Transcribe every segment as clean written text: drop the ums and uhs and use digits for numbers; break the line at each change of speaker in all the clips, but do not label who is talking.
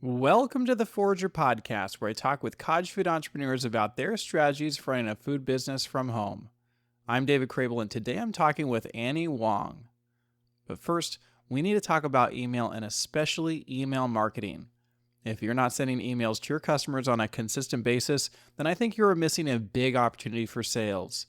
Welcome to the Forager Podcast, where I talk with cottage food entrepreneurs about their strategies for running a food business from home. I'm David Crable, and today I'm talking with Annie Wang. But first, we need to talk about email and especially email marketing. If you're not sending emails to your customers on a consistent basis, then I think you're missing a big opportunity for sales.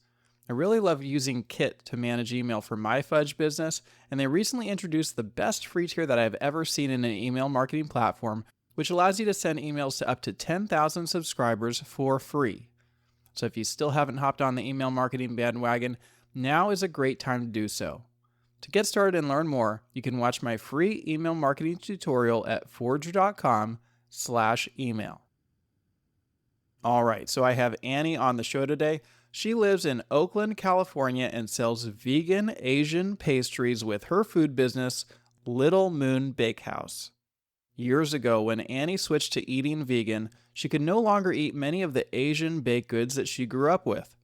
I really love using Kit to manage email for my fudge business, and they recently introduced the best free tier that I've ever seen in an email marketing platform, which allows you to send emails to up to 10,000 subscribers for free. So if you still haven't hopped on the email marketing bandwagon, now is a great time to do so. To get started and learn more, you can watch my free email marketing tutorial at forger.com/email. All right, so I have Annie on the show today. She lives in Oakland, California, and sells vegan Asian pastries with her food business, Little Moon Bakehouse. Years ago, when Annie switched to eating vegan, she could no longer eat many of the Asian baked goods that she grew up with.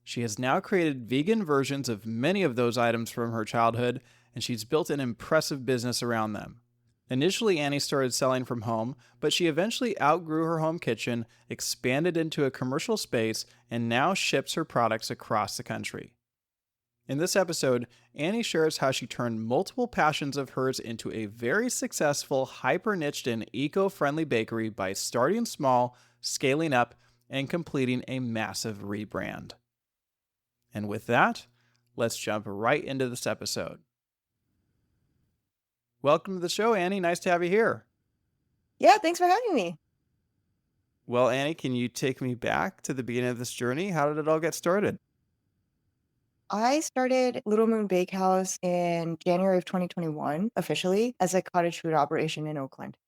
She has now created vegan versions of many of those items from her childhood, and she's built an impressive business around them. Initially, Annie started selling from home, but she eventually outgrew her home kitchen, expanded into a commercial space, and now ships her products across the country. In this episode, Annie shares how she turned multiple passions of hers into a very successful, hyper-niched and eco-friendly bakery by starting small, scaling up, and completing a massive rebrand. And with that, let's jump right into this episode. Welcome to the show, Annie. Nice to have you here.
Yeah, thanks for having me.
Well, Annie, can you take me back to the beginning of this journey? How did it all get started?
I started Little Moon Bakehouse in January of 2021, officially, as a cottage food operation in Oakland.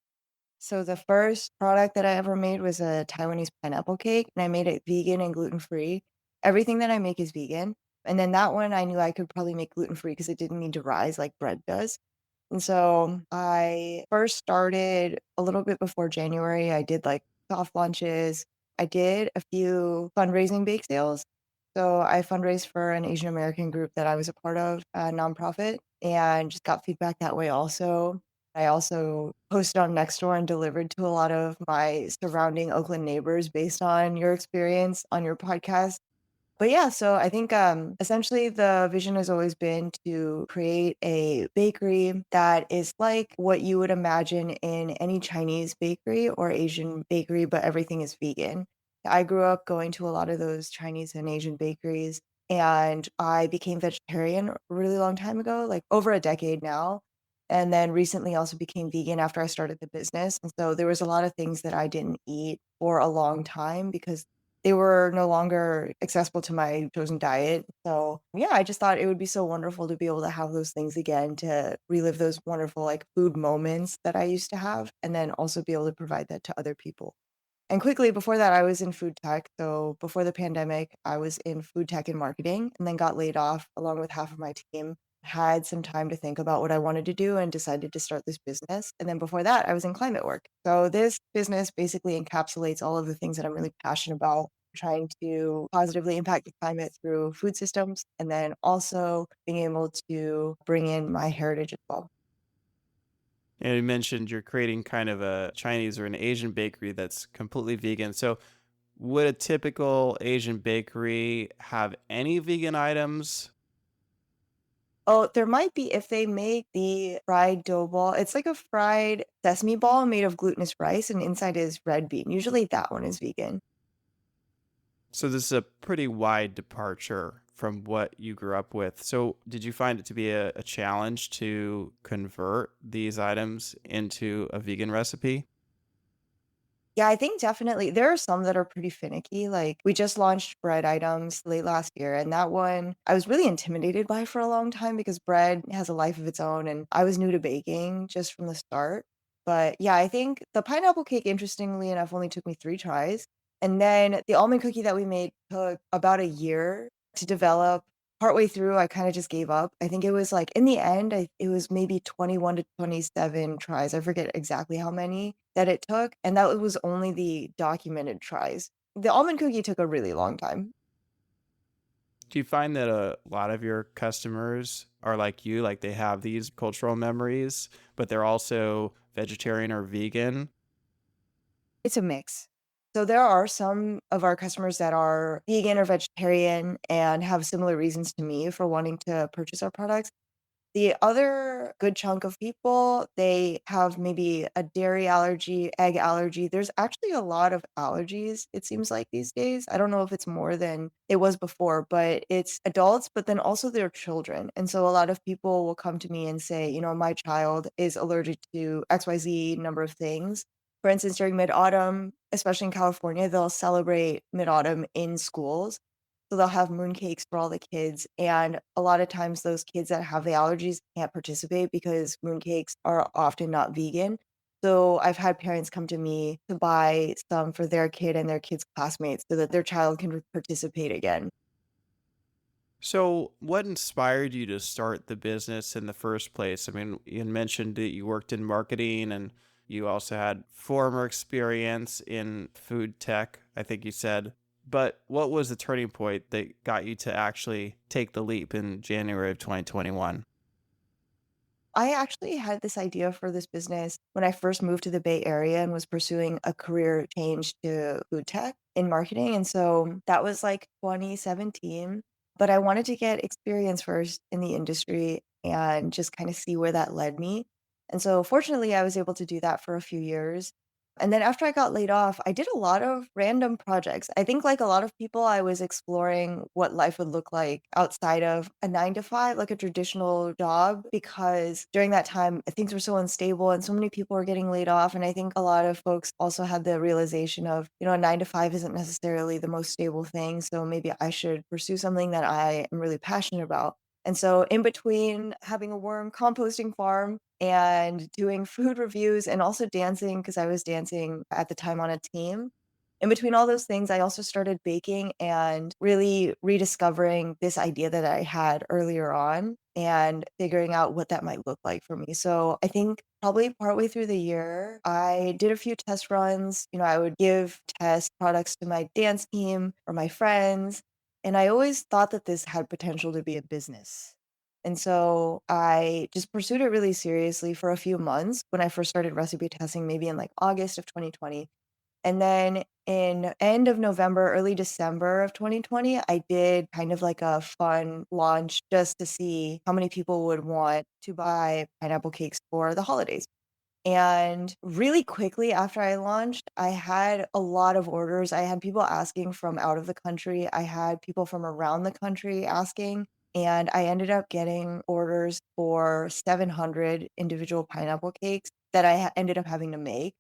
So the first product that I ever made was a Taiwanese pineapple cake, and I made it vegan and gluten-free. Everything that I make is vegan. And then that one I knew I could probably make gluten-free because it didn't need to rise like bread does. And so I first started a little bit before January. I did like soft launches. I did a few fundraising bake sales. So I fundraised for an Asian American group that I was a part of, a nonprofit, and just got feedback that way also. I also posted on Nextdoor and delivered to a lot of my surrounding Oakland neighbors based on your experience on your podcast. But yeah, so I think, essentially the vision has always been to create a bakery that is like what you would imagine in any Chinese bakery or Asian bakery, but everything is vegan. I grew up going to a lot of those Chinese and Asian bakeries, and I became vegetarian a really long time ago, like over a decade now, and then recently also became vegan after I started the business, and so there was a lot of things that I didn't eat for a long time because they were no longer accessible to my chosen diet. So, yeah, I just thought it would be so wonderful to be able to have those things again, to relive those wonderful, like, food moments that I used to have, and then also be able to provide that to other people. And quickly before that, I was in food tech. So before the pandemic, I was in food tech and marketing and then got laid off along with half of my team. Had some time to think about what I wanted to do and decided to start this business. And then before that, I was in climate work. So this business basically encapsulates all of the things that I'm really passionate about, trying to positively impact the climate through food systems and then also being able to bring in my heritage as well.
And you mentioned you're creating kind of a Chinese or an Asian bakery that's completely vegan. So, would a typical Asian bakery have any vegan items?
Oh, there might be if they make the fried dough ball. It's like a fried sesame ball made of glutinous rice, and inside is red bean. Usually that one is vegan.
So, this is a pretty wide departure from what you grew up with. So, did you find it to be a challenge to convert these items into a vegan recipe?
Yeah, I think definitely there are some that are pretty finicky. Like we just launched bread items late last year, and that one I was really intimidated by for a long time because bread has a life of its own, and I was new to baking just from the start. But yeah, I think the pineapple cake, interestingly enough, only took me 3 tries. And then the almond cookie that we made took about a year to develop. Partway through, I kind of just gave up. I think it was like in the end, it was maybe 21 to 27 tries. I forget exactly how many that it took, and that was only the documented tries. The almond cookie took a really long time.
Do you find that a lot of your customers are like you, like they have these cultural memories, but they're also vegetarian or vegan?
It's a mix. So there are some of our customers that are vegan or vegetarian and have similar reasons to me for wanting to purchase our products. The other good chunk of people, they have maybe a dairy allergy, egg allergy. There's actually a lot of allergies, it seems like these days. I don't know if it's more than it was before, but it's adults, but then also their children. And so a lot of people will come to me and say, my child is allergic to XYZ number of things. For instance, during mid autumn, especially in California, they'll celebrate mid autumn in schools. So they'll have mooncakes for all the kids, and a lot of times those kids that have the allergies can't participate because mooncakes are often not vegan. So I've had parents come to me to buy some for their kid and their kids' classmates so that their child can participate again.
So, what inspired you to start the business in the first place? I mean, you mentioned that you worked in marketing and you also had former experience in food tech, I think you said. But what was the turning point that got you to actually take the leap in January of 2021?
I actually had this idea for this business when I first moved to the Bay Area and was pursuing a career change to food tech in marketing. And so that was like 2017. But I wanted to get experience first in the industry and just kind of see where that led me. And so fortunately, I was able to do that for a few years. And then after I got laid off, I did a lot of random projects. I think, like a lot of people, I was exploring what life would look like outside of a 9 to 5, like a traditional job, because during that time, things were so unstable and so many people were getting laid off. And I think a lot of folks also had the realization of, a 9 to 5 isn't necessarily the most stable thing. So maybe I should pursue something that I am really passionate about. And so, in between having a worm composting farm and doing food reviews and also dancing, because I was dancing at the time on a team. In between all those things, I also started baking and really rediscovering this idea that I had earlier on and figuring out what that might look like for me. So I think probably partway through the year, I did a few test runs. I would give test products to my dance team or my friends. And I always thought that this had potential to be a business. And so I just pursued it really seriously for a few months when I first started recipe testing, maybe in like August of 2020. And then in end of November, early December of 2020, I did kind of like a fun launch just to see how many people would want to buy pineapple cakes for the holidays. And really quickly after I launched, I had a lot of orders. I had people asking from out of the country. I had people from around the country asking, and I ended up getting orders for 700 individual pineapple cakes that I ended up having to make.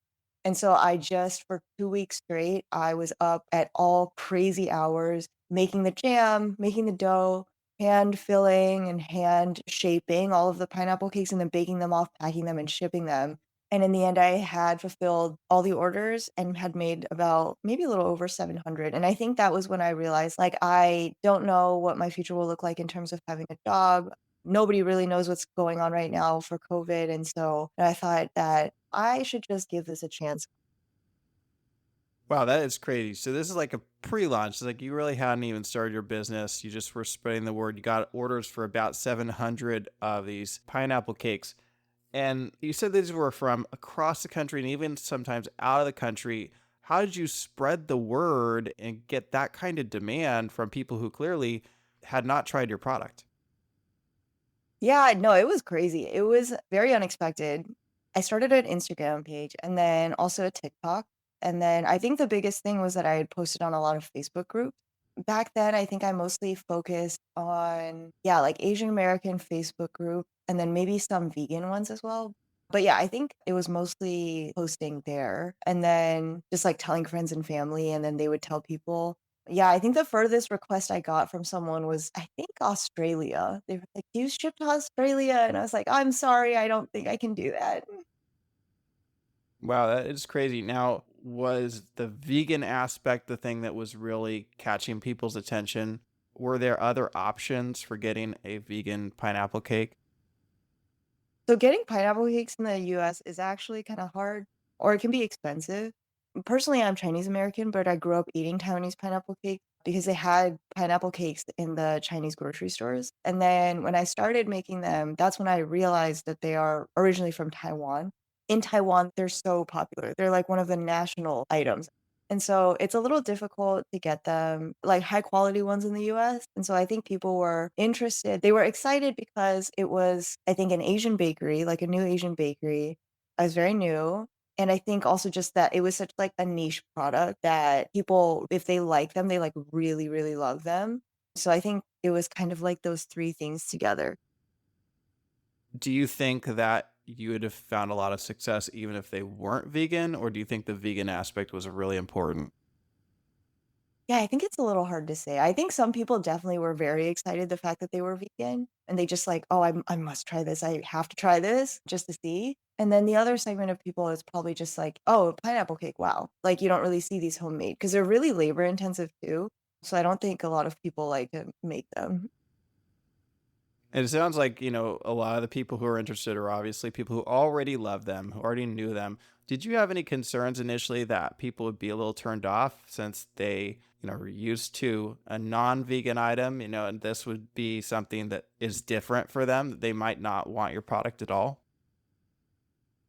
And so I just, for 2 weeks straight, I was up at all crazy hours making the jam, making the dough, hand filling and hand shaping all of the pineapple cakes and then baking them off, packing them, and shipping them. And in the end, I had fulfilled all the orders and had made about maybe a little over 700. And I think that was when I realized, like, I don't know what my future will look like in terms of having a job. Nobody really knows what's going on right now for COVID. And so I thought that I should just give this a chance.
Wow, that is crazy. So this is like a pre-launch. It's like you really hadn't even started your business. You just were spreading the word. You got orders for about 700 of these pineapple cakes. And you said these were from across the country and even sometimes out of the country. How did you spread the word and get that kind of demand from people who clearly had not tried your product?
Yeah, no, it was crazy. It was very unexpected. I started an Instagram page and then also a TikTok. And then I think the biggest thing was that I had posted on a lot of Facebook groups. Back then, I think I mostly focused on, yeah, like Asian American Facebook group and then maybe some vegan ones as well. But yeah, I think it was mostly posting there and then just like telling friends and family, and then they would tell people. Yeah, I think the furthest request I got from someone was, I think, Australia. They were like, "Do you ship to Australia?" And I was like, "I'm sorry, I don't think I can do that."
Wow, that is crazy. Now, was the vegan aspect the thing that was really catching people's attention? Were there other options for getting a vegan pineapple cake?
So getting pineapple cakes in the US is actually kinda hard, or it can be expensive. Personally, I'm Chinese American, but I grew up eating Taiwanese pineapple cake because they had pineapple cakes in the Chinese grocery stores, and then when I started making them, that's when I realized that they are originally from Taiwan. in Taiwan, they're so popular. They're like one of the national items. And so it's a little difficult to get them, like high quality ones in the US. And so I think people were interested. They were excited because it was, I think, an Asian bakery, like a new Asian bakery. I was very new. And I think also just that it was such like a niche product that people, if they like them, they like really, really love them. So I think it was kind of like those three things together.
Do you think that you would have found a lot of success even if they weren't vegan, or do you think the vegan aspect was really important?
Yeah, I think it's a little hard to say. I think some people definitely were very excited the fact that they were vegan, and they just like, "Oh, I must try this. I have to try this just to see." And then the other segment of people is probably just like, "Oh, pineapple cake, wow." Like, you don't really see these homemade because 'cause they're really labor intensive too, so I don't think a lot of people like to make them.
And it sounds like, a lot of the people who are interested are obviously people who already love them, who already knew them. Did you have any concerns initially that people would be a little turned off since they, were used to a non-vegan item, and this would be something that is different for them, that they might not want your product at all?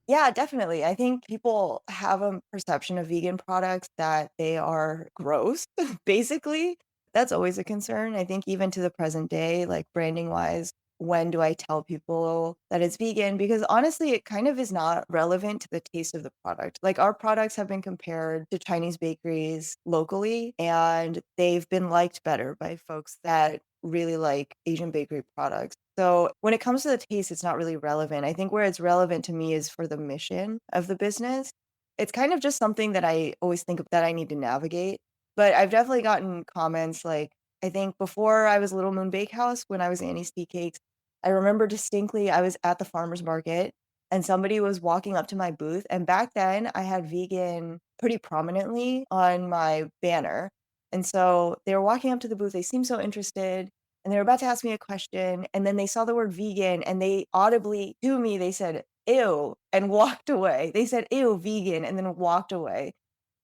Yeah, definitely. I think people have a perception of vegan products that they are gross, basically. That's always a concern. I think even to the present day, like branding wise, when do I tell people that it's vegan? Because honestly, it kind of is not relevant to the taste of the product. Like our products have been compared to Chinese bakeries locally, and they've been liked better by folks that really like Asian bakery products. So when it comes to the taste, it's not really relevant. I think where it's relevant to me is for the mission of the business. It's kind of just something that I always think of that I need to navigate. But I've definitely gotten comments like, I think before I was Little Moon Bakehouse, when I was Annie's Tea Cakes, I remember distinctly I was at the farmer's market and somebody was walking up to my booth. And back then I had vegan pretty prominently on my banner. And so they were walking up to the booth. They seemed so interested and they were about to ask me a question, and then they saw the word vegan, and they audibly to me, they said, "Ew," and walked away. They said, "Ew, vegan," and then walked away.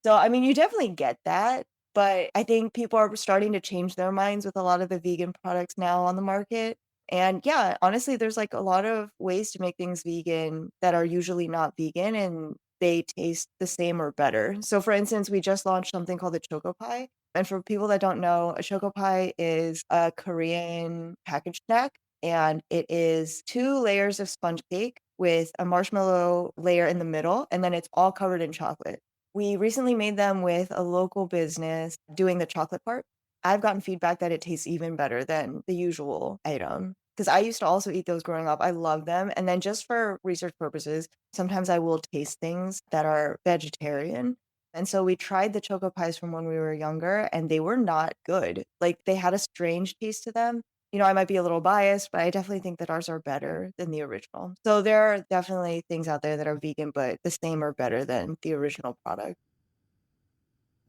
So, I mean, you definitely get that, but I think people are starting to change their minds with a lot of the vegan products now on the market. And yeah, honestly, there's like a lot of ways to make things vegan that are usually not vegan and they taste the same or better. So, for instance, we just launched something called the Choco Pie. And for people that don't know, a Choco Pie is a Korean packaged snack, and it is 2 layers of sponge cake with a marshmallow layer in the middle, and then it's all covered in chocolate. We recently made them with a local business doing the chocolate part. I've gotten feedback that it tastes even better than the usual item. Because I used to also eat those growing up. I love them. And then just for research purposes, sometimes I will taste things that are vegetarian. And so we tried the choco pies from when we were younger, and they were not good. Like they had a strange taste to them. I might be a little biased, but I definitely think that ours are better than the original. So there are definitely things out there that are vegan, but the same or better than the original product.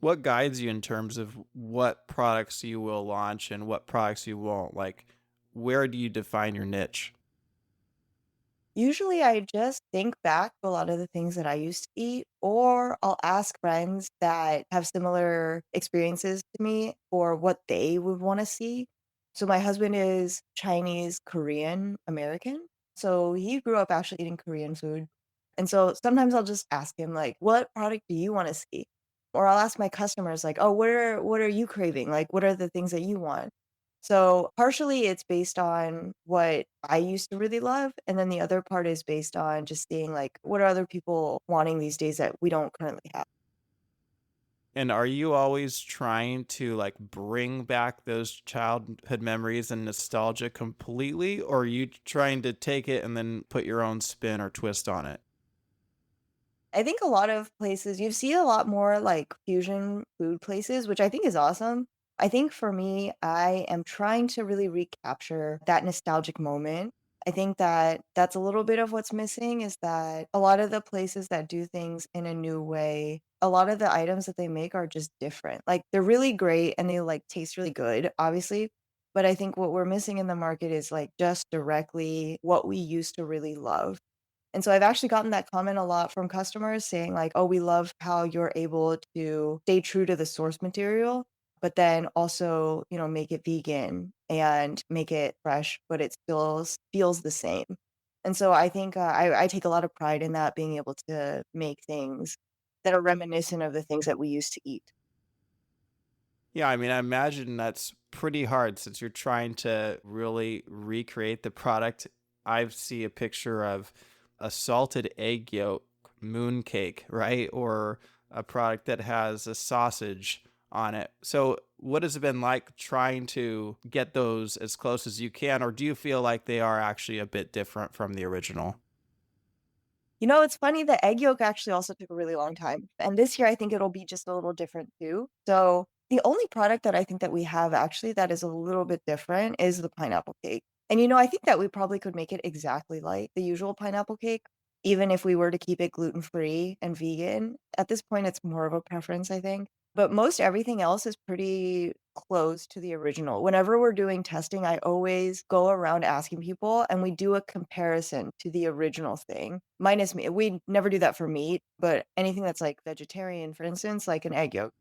What guides you in terms of what products you will launch and what products you won't? Like, where do you define your niche?
Usually, I just think back to a lot of the things that I used to eat, or I'll ask friends that have similar experiences to me for what they would want to see. So, my husband is Chinese Korean American. So, he grew up actually eating Korean food. And so, sometimes I'll just ask him, like, what product do you want to see? Or I'll ask my customers, like, oh, what are you craving? Like, what are the things that you want? So, partially it's based on what I used to really love, and then the other part is based on just seeing, like, what are other people wanting these days that we don't currently have.
And are you always trying to like bring back those childhood memories and nostalgia completely, or are you trying to take it and then put your own spin or twist on it?
I think a lot of places you see a lot more, like, fusion food places, which I think is awesome. I think for me, I am trying to really recapture that nostalgic moment. I think that that's a little bit of what's missing is that a lot of the places that do things in a new way, a lot of the items that they make are just different. Like, they're really great and they, like, taste really good, obviously, but I think what we're missing in the market is, like, just directly what we used to really love. And so I've actually gotten that comment a lot from customers saying like, "Oh, we love how you're able to stay true to the source material, but then also, make it vegan and make it fresh, but it still feels the same." And so I think, I take a lot of pride in that, being able to make things that are reminiscent of the things that we used to eat.
Yeah, I mean, I imagine that's pretty hard since you're trying to really recreate the product. I see a picture of a salted egg yolk mooncake, right? Or a product that has a sausage on it. So, what has it been like trying to get those as close as you can, or do you feel like they are actually a bit different from the original?
You know, it's funny, the egg yolk actually also took a really long time, and this year I think it'll be just a little different too. So, the only product that I think that we have actually that is a little bit different is the pineapple cake. And, you know, I think that we probably could make it exactly like the usual pineapple cake, even if we were to keep it gluten-free and vegan. At this point, it's more of a preference, I think. But most everything else is pretty close to the original. Whenever we're doing testing, I always go around asking people, and we do a comparison to the original thing, minus meat. We never do that for meat, but anything that's, like, vegetarian, for instance, like an egg yolk.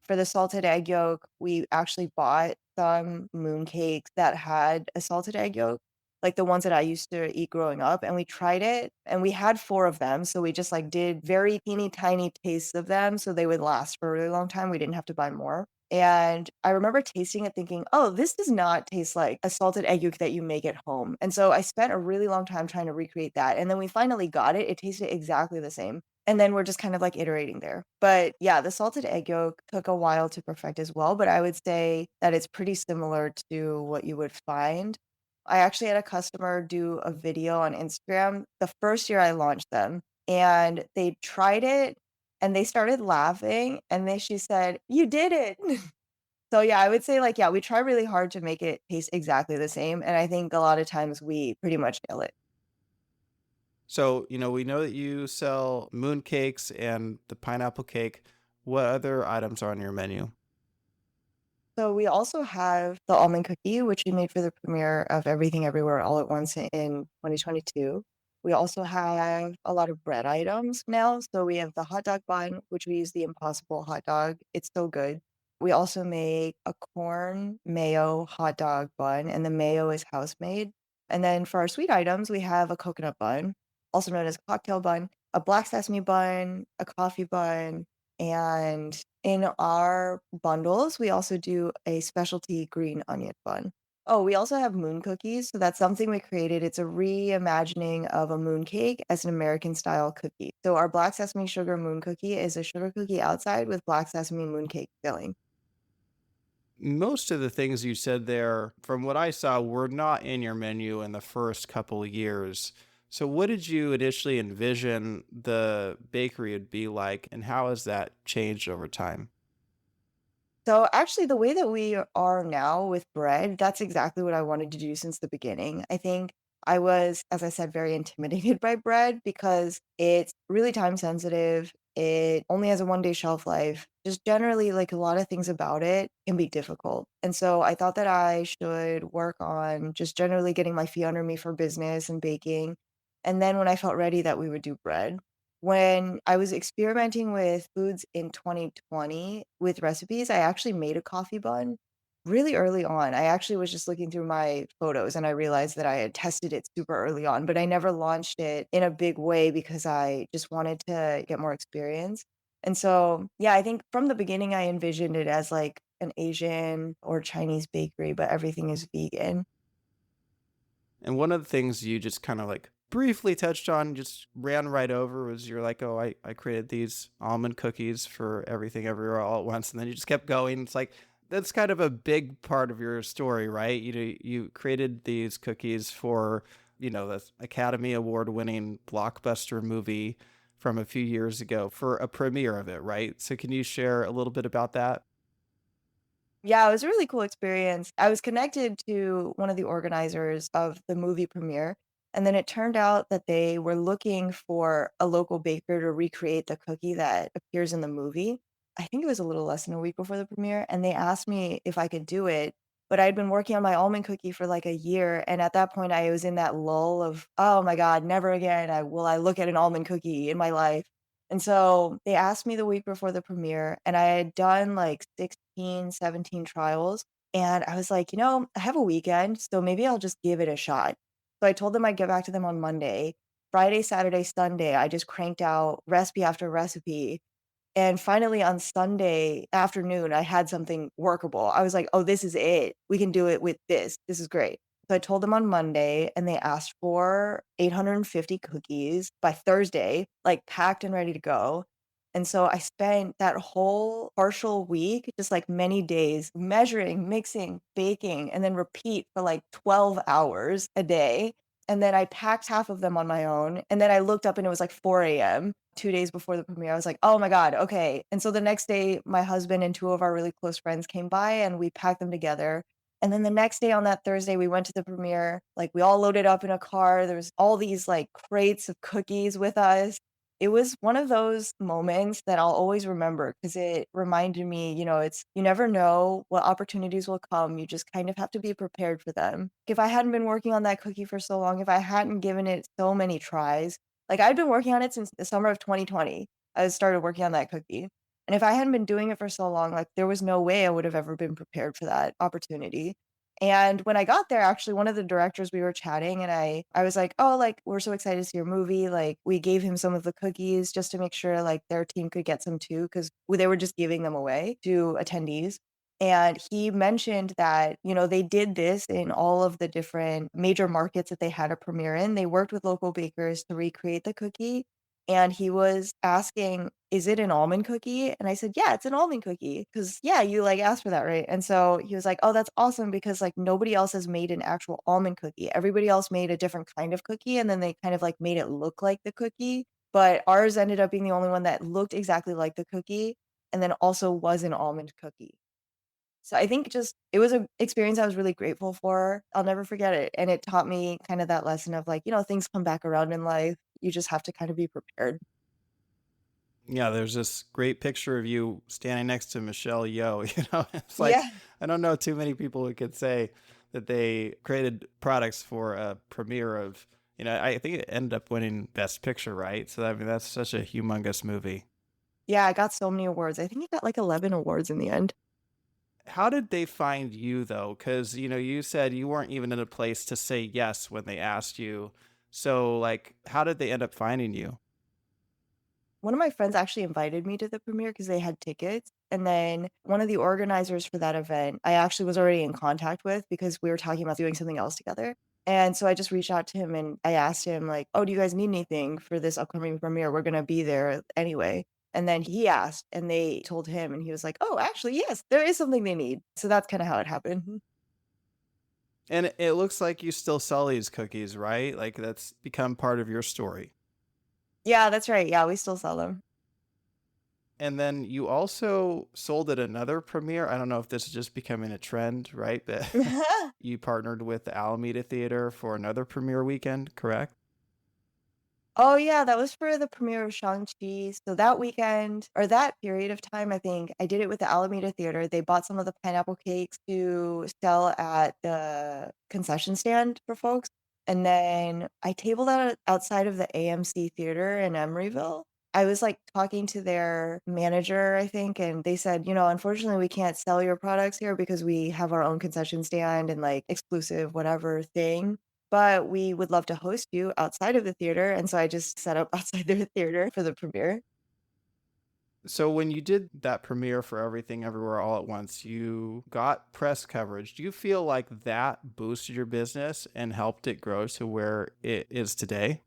For the salted egg yolk, we actually bought some mooncakes that had a salted egg yolk, like the ones that I used to eat growing up, and we tried it, and we had 4 of them, so we just, like, did very teeny tiny tastes of them so they would last for a really long time, we didn't have to buy more. And I remember tasting it thinking, "Oh, this does not taste like a salted egg yolk that you make at home." And so I spent a really long time trying to recreate that, and then we finally got it, it tasted exactly the same. And then we're just kind of, like, iterating there. But, yeah, the salted egg yolk took a while to perfect as well, but I would say that it's pretty similar to what you would find. I actually had a customer do a video on Instagram the first year I launched them, and they tried it, and they started laughing, and then she said, "You did it." So, yeah, I would say, like, yeah, we try really hard to make it taste exactly the same, and I think a lot of times we pretty much nail it.
So, we know that you sell mooncakes and the pineapple cake. What other items are on your menu?
So we also have the almond cookie, which we made for the premiere of Everything Everywhere All at Once in 2022. We also have a lot of bread items now. So we have the hot dog bun, which we use the Impossible hot dog. It's so good. We also make a corn mayo hot dog bun, and the mayo is house made. And then for our sweet items, we have a coconut bun, also known as cocktail bun, a black sesame bun, a coffee bun, and in our bundles, we also do a specialty green onion bun. Oh, we also have moon cookies, so that's something we created. It's a reimagining of a moon cake as an American style cookie. So our black sesame sugar moon cookie is a sugar cookie outside with black sesame moon cake filling.
Most of the things you said there, from what I saw, were not in your menu in the first couple of years. So, what did you initially envision the bakery would be like, and how has that changed over time?
So, actually, the way that we are now with bread, that's exactly what I wanted to do since the beginning. I think I was, as I said, very intimidated by bread because it's really time sensitive. It only has a 1 day shelf life. Just generally, like a lot of things about it can be difficult. And so I thought that I should work on just generally getting my feet under me for business and baking. And then when I felt ready, that we would do bread. When I was experimenting with foods in 2020 with recipes, I actually made a coffee bun really early on. I actually was just looking through my photos and I realized that I had tested it super early on, but I never launched it in a big way because I just wanted to get more experience. And so, yeah, I think from the beginning, I envisioned it as like an Asian or Chinese bakery, but everything is vegan.
And one of the things you just kind of like briefly touched on, just ran right over, was you're like, oh, I created these almond cookies for everything everywhere all at once. And then you just kept going. It's like, that's kind of a big part of your story, right? You created these cookies for, the Academy Award winning blockbuster movie from a few years ago for a premiere of it, right? So can you share a little bit about that?
Yeah, it was a really cool experience. I was connected to one of the organizers of the movie premiere, and then it turned out that they were looking for a local baker to recreate the cookie that appears in the movie. I think it was a little less than a week before the premiere, and they asked me if I could do it, but I'd been working on my almond cookie for like a year, and at that point I was in that lull of, "Oh my god, never again will I look at an almond cookie in my life." And so they asked me the week before the premiere, and I had done like 16, 17 trials. And I was like, I have a weekend, so maybe I'll just give it a shot. So I told them I'd get back to them on Monday. Friday, Saturday, Sunday, I just cranked out recipe after recipe. And finally on Sunday afternoon, I had something workable. I was like, "Oh, this is it. We can do it with this. This is great." So I told them on Monday, and they asked for 850 cookies by Thursday, like, packed and ready to go. And so I spent that whole partial week, just, like, many days measuring, mixing, baking, and then repeat for, like, 12 hours a day. And then I packed half of them on my own, and then I looked up and it was, like, 4 AM, 2 days before the premiere. I was like, "Oh my god, okay." And so the next day, my husband and 2 of our really close friends came by, and we packed them together. And then the next day on that Thursday, we went to the premiere, like, we all loaded up in a car, there was all these, like, crates of cookies with us. It was one of those moments that I'll always remember because it reminded me, it's you never know what opportunities will come, you just kind of have to be prepared for them. If I hadn't been working on that cookie for so long, if I hadn't given it so many tries, like, I've been working on it since the summer of 2020. I started working on that cookie, and if I hadn't been doing it for so long, like, there was no way I would have ever been prepared for that opportunity. And when I got there, actually, one of the directors, we were chatting, and I was like, "Oh, like, we're so excited to see your movie." Like, we gave him some of the cookies just to make sure, like, their team could get some too, 'cause they were just giving them away to attendees. And he mentioned that, they did this in all of the different major markets that they had a premiere in. They worked with local bakers to recreate the cookie, and he was asking, "Is it an almond cookie?" And I said, "Yeah, it's an almond cookie." Because yeah, you, like, asked for that, right? And so he was like, "Oh, that's awesome because, like, nobody else has made an actual almond cookie. Everybody else made a different kind of cookie, and then they kind of, like, made it look like the cookie, but ours ended up being the only one that looked exactly like the cookie and then also was an almond cookie." So I think just it was an experience I was really grateful for. I'll never forget it, and it taught me kind of that lesson of, like, things come back around in life. You just have to kind of be prepared.
Yeah, there's this great picture of you standing next to Michelle Yeoh. It's like
Yeah.
I don't know too many people who could say that they created products for a premiere of. I think it ended up winning Best Picture, right? So I mean, that's such a humongous movie.
Yeah, I got so many awards. I think I got, like, 11 awards in the end.
How did they find you though? Because you said you weren't even in a place to say yes when they asked you. So like, how did they end up finding you?
One of my friends actually invited me to the premiere because they had tickets, and then one of the organizers for that event, I actually was already in contact with because we were talking about doing something else together, and so I just reached out to him and I asked him, like, "Oh, do you guys need anything for this upcoming premiere? We're gonna be there anyway." And then he asked, and they told him, and he was like, "Oh, actually, yes, there is something they need." So that's kinda how it happened.
And it looks like you still sell these cookies, right? Like that's become part of your story.
Yeah, that's right, yeah, we still sell them.
And then you also sold at another premiere. I don't know if this is just becoming a trend, right? But you partnered with the Alameda Theater for another premiere weekend, correct?
Oh, yeah, that was for the premiere of Shang-Chi. So that weekend or that period of time, I think, I did it with the Alameda Theater. They bought some of the pineapple cakes to sell at the concession stand for folks, and then I tabled out outside of the AMC Theater in Emeryville. I was, like, talking to their manager, I think, and they said, "Unfortunately, we can't sell your products here because we have our own concession stand and, like, exclusive whatever thing." But we would love to host you outside of the theater, and so I just set up outside their theater for the premiere.
So when you did that premiere for Everything Everywhere All at Once, you got press coverage. Do you feel like that boosted your business and helped it grow to where it is today?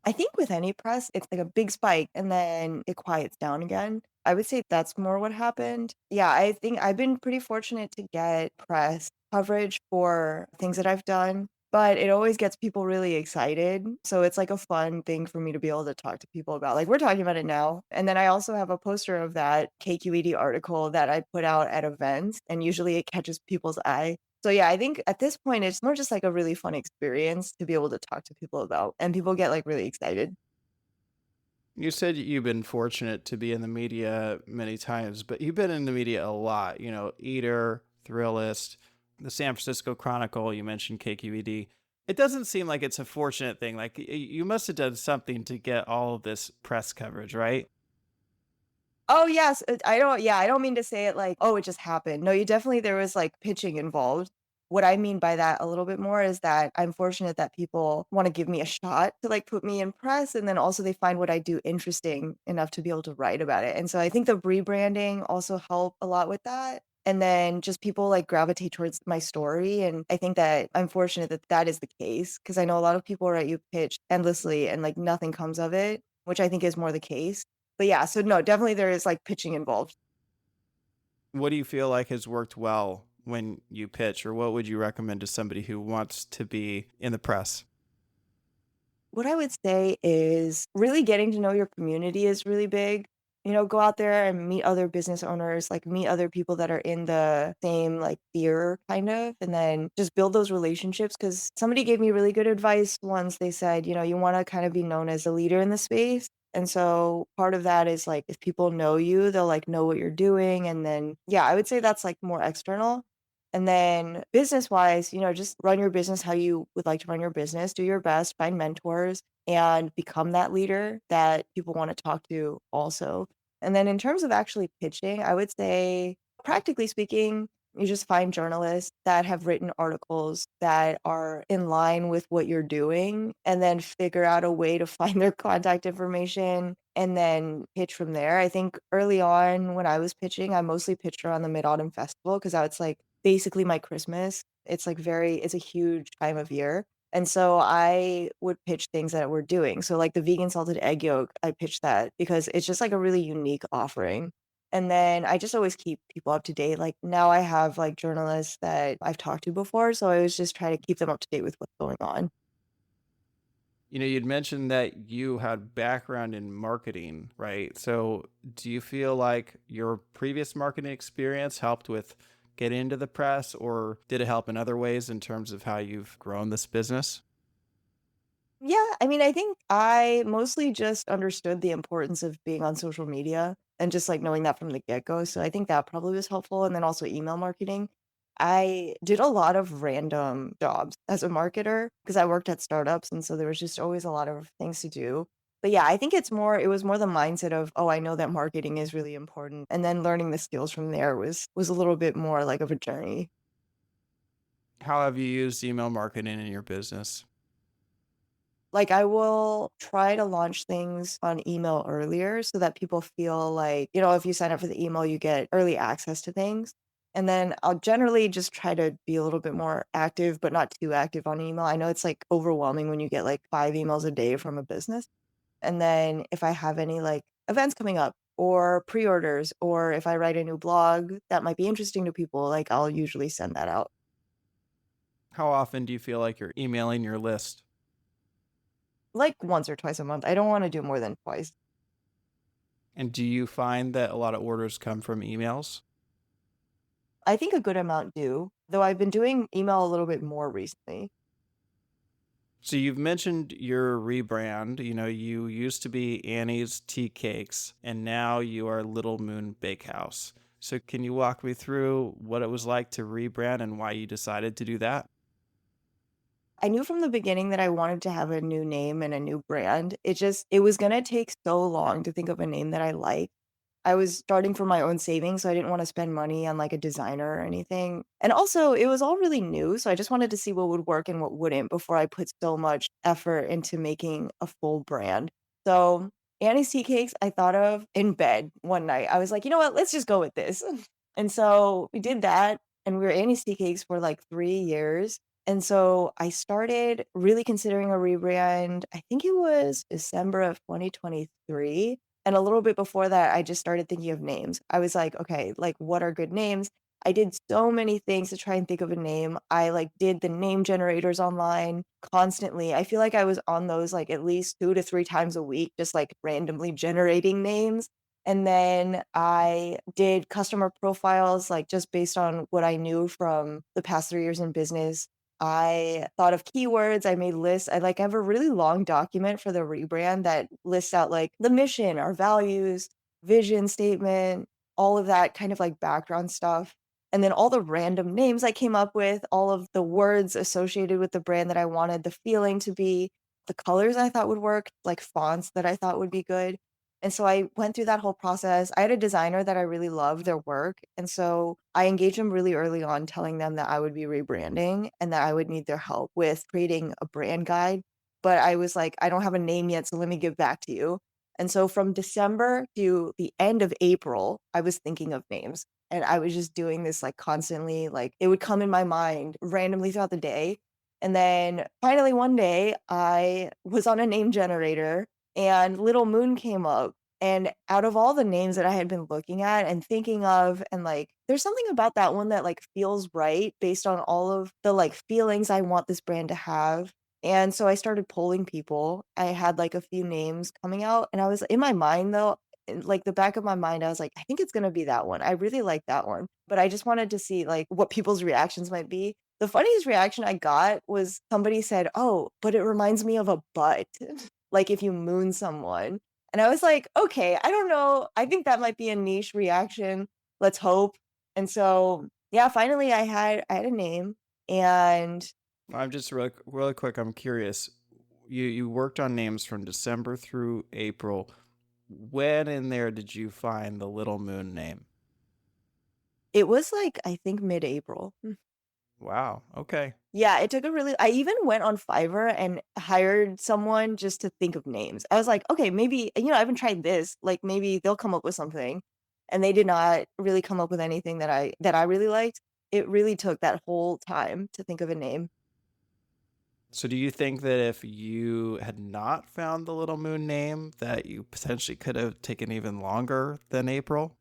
I think with any press, it's like a big spike and then it quiets down again. I would say that's more what happened. Yeah, I think I've been pretty fortunate to get press coverage for things that I've done, but it always gets people really excited. So it's like a fun thing for me to be able to talk to people about. Like we're talking about it now. And then I also have a poster of that KQED article that I put out at events, and usually it catches people's eye. So, yeah, I think at this point, it's more just like a really fun experience to be able to talk to people about, and people get, like, really excited.
You said you've been fortunate to be in the media many times, but you've been in the media a lot. Eater, Thrillist, the San Francisco Chronicle, you mentioned KQED. It doesn't seem like it's a fortunate thing. Like you must have done something to get all of this press coverage, right?
Oh, yes, I don't mean to say it like, "Oh, it just happened." No, you definitely there was, like, pitching involved. What I mean by that a little bit more is that I'm fortunate that people wanna give me a shot to, like, put me in press, and then also they find what I do interesting enough to be able to write about it, and so I think the rebranding also helped a lot with that, and then just people, like, gravitate towards my story, and I think that I'm fortunate that that is the case because I know a lot of people write you pitch endlessly and, like, nothing comes of it, which I think is more the case. But yeah, so no, definitely there is, like, pitching involved.
What do you feel like has worked well when you pitch, or what would you recommend to somebody who wants to be in the press?
What I would say is really getting to know your community is really big. You know, go out there and meet other business owners, like meet other people that are in the same like fear kind of, and then just build those relationships. Cause somebody gave me really good advice once. They said, you know, you want to kind of be known as a leader in the space. And so part of that is like if people know you, they'll like know what you're doing. And then, yeah, I would say that's like more external. And then business wise, you know, just run your business how you would like to run your business, do your best, find mentors, and become that leader that people want to talk to also. And then in terms of actually pitching, I would say, practically speaking, you just find journalists that have written articles that are in line with what you're doing, and then figure out a way to find their contact information and then pitch from there. I think early on when I was pitching, I mostly pitched around the Mid Autumn Festival because that's like basically my Christmas. It's a huge time of year. And so I would pitch things that we're doing. So like the vegan salted egg yolk, I pitched that because it's just like a really unique offering. And then I just always keep people up to date. Like now I have like journalists that I've talked to before. So I always just try to keep them up to date with what's going on.
You know, you'd mentioned that you had background in marketing, right? So, do you feel like your previous marketing experience helped with getting into the press, or did it help in other ways in terms of how you've grown this business?
Yeah, I mean, I think I mostly just understood the importance of being on social media and just like knowing that from the get-go. So I think that probably was helpful. And then also email marketing. I did a lot of random jobs as a marketer because I worked at startups. And so there was just always a lot of things to do. But yeah, I think it was more the mindset of, oh, I know that marketing is really important. And then learning the skills from there was a little bit more like of a journey.
How have you used email marketing in your business?
Like, I will try to launch things on email earlier so that people feel like, you know, if you sign up for the email, you get early access to things. And then I'll generally just try to be a little bit more active, but not too active on email. I know it's like overwhelming when you get like 5 emails a day from a business. And then if I have any like events coming up or pre orders, or if I write a new blog that might be interesting to people, like I'll usually send that out.
How often do you feel like you're emailing your list?
Like once or twice a month. I don't want to do more than twice.
And do you find that a lot of orders come from emails?
I think a good amount do, though I've been doing email a little bit more recently.
So you've mentioned your rebrand. You know, you used to be Annie's Tea Cakes, and now you are Little Moon Bakehouse. So can you walk me through what it was like to rebrand and why you decided to do that?
I knew from the beginning that I wanted to have a new name and a new brand. It was gonna take so long to think of a name that I like. I was starting from my own savings, so I didn't wanna spend money on, like, a designer or anything, and also, it was all really new, so I just wanted to see what would work and what wouldn't before I put so much effort into making a full brand. So, Annie's Tea Cakes, I thought of in bed one night. I was like, "You know what? Let's just go with this." And so, we did that, and we were Annie's Tea Cakes for, like, 3 years, and so, I started really considering a rebrand, I think it was December of 2023. And a little bit before that, I just started thinking of names. I was like, "Okay, like, what are good names?" I did so many things to try and think of a name. I, like, did the name generators online constantly. I feel like I was on those, like, at least 2 to 3 times a week, just, like, randomly generating names. And then I did customer profiles, like, just based on what I knew from the past 3 years in business. I thought of keywords, I made lists. I have a really long document for the rebrand that lists out, like, the mission, our values, vision statement, all of that kind of, like, background stuff, and then all the random names I came up with, all of the words associated with the brand that I wanted the feeling to be, the colors I thought would work, like fonts that I thought would be good, And so I went through that whole process. I had a designer that I really loved their work, and so I engaged them really early on, telling them that I would be rebranding and that I would need their help with creating a brand guide. But I was like, "I don't have a name yet, so let me get back to you." And so from December to the end of April, I was thinking of names, and I was just doing this, like, constantly, like, it would come in my mind randomly throughout the day, and then finally one day, I was on a name generator and Little Moon came up. And out of all the names that I had been looking at and thinking of, and like, there's something about that one that like feels right based on all of the like feelings I want this brand to have. And so I started polling people. I had like a few names coming out, and I was in my mind though, in, like the back of my mind, I was like, I think it's gonna be that one. I really like that one. But I just wanted to see like what people's reactions might be. The funniest reaction I got was somebody said, "Oh, but it reminds me of a butt." Like if you moon someone. And I was like, "Okay, I don't know. I think that might be a niche reaction. Let's hope." And so, yeah, finally I had a name and
I'm just really quick. I'm curious. You worked on names from December through April. When in there did you find the Little Moon name?
it was like I think mid-April.
Wow. Okay.
Yeah, it took a really I even went on Fiverr and hired someone just to think of names. I was like, "Okay, maybe, I haven't tried this, like, maybe they'll come up with something." And they did not really come up with anything that I really liked. It really took that whole time to think of a name.
So do you think that if you had not found the Little Moon name, that you potentially could have taken even longer than April?